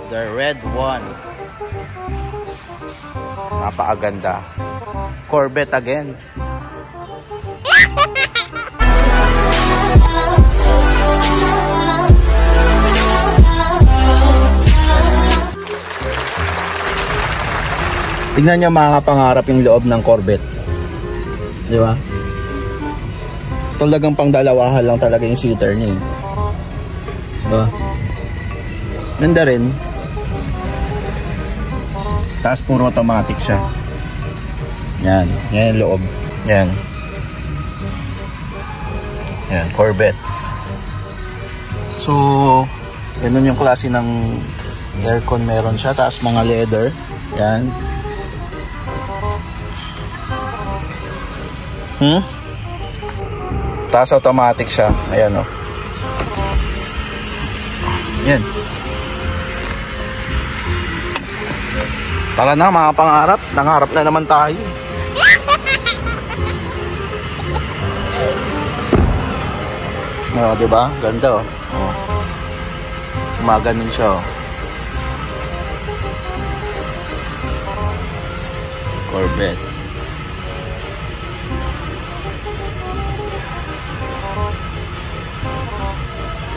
The red one. Napakaganda. Corvette again. Tignan niyo mga kapangarap yung loob ng Corvette. Di ba? Talagang pang dalawahan lang talaga yung seater niya. Diba? Ganda rin. Tapos puro automatic siya. Yan. Yan yung loob. Yan. Yan. Corvette. So, ganun yung klase ng aircon meron siya. Tapos mga leather. Yan. Tapos automatic siya. Ayan o. Yan. Tara na mga pangarap. Nangarap na naman tayo. Diba? Ganda oh. Maganon siya oh. Corvette.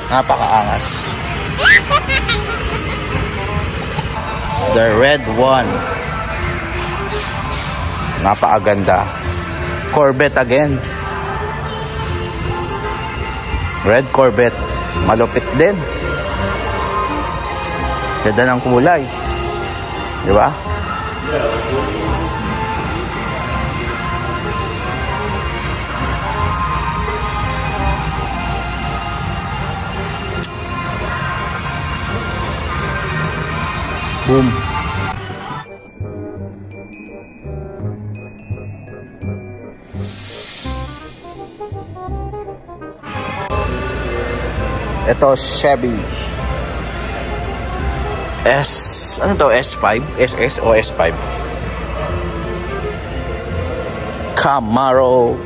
Napakaangas. The red one. Napakaganda. Corvette again. Red Corvette. Malupit din. Ganda ng kulay. Di ba? Boom. Ito Chevy ano to? S5? SS o S5? Camaro.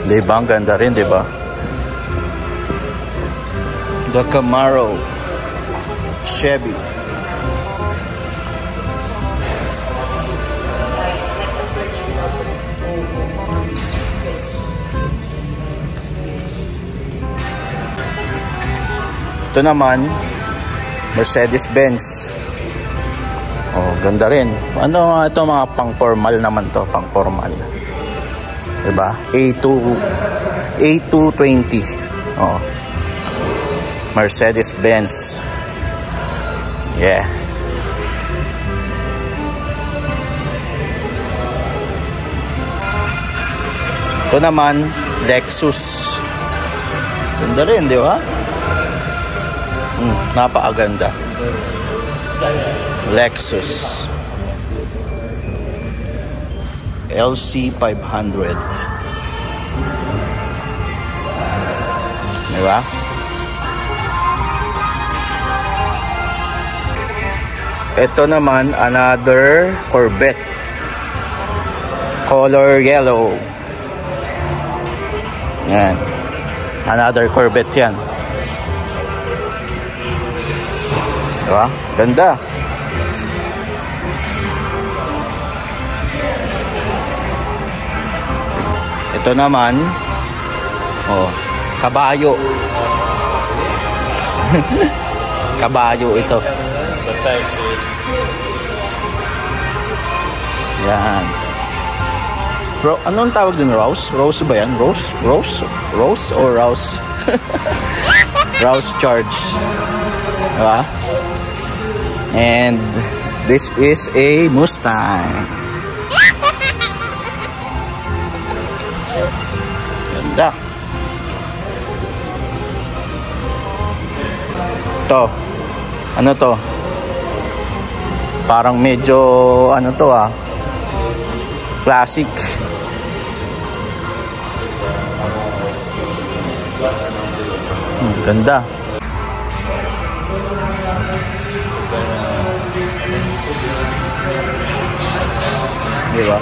Diba? Ang ganda rin, diba? The Camaro Chevy. Ito naman Mercedes-Benz. Oh, ganda rin. Ano ito, mga pang-formal naman to, pang-formal. Diba? A220. Oh. Mercedes-Benz. Yeah. Ito naman Lexus. Ganda rin, di ba? Napakaganda. Lexus LC500. Diba? Ito naman another Corvette. Color yellow. Yan. Another Corvette yan. Diba? Ganda. Ito naman, oh, kabayo. Kabayo ito. Yan. Anong tawag din? Rouse? Rose ba yan? Rose? Rose? Rose or Rouse? Rouse charge. Diba? And this is a Mustang. Ganda. Ito. Ano to? Parang medyo ano to classic. Ganda. Diba?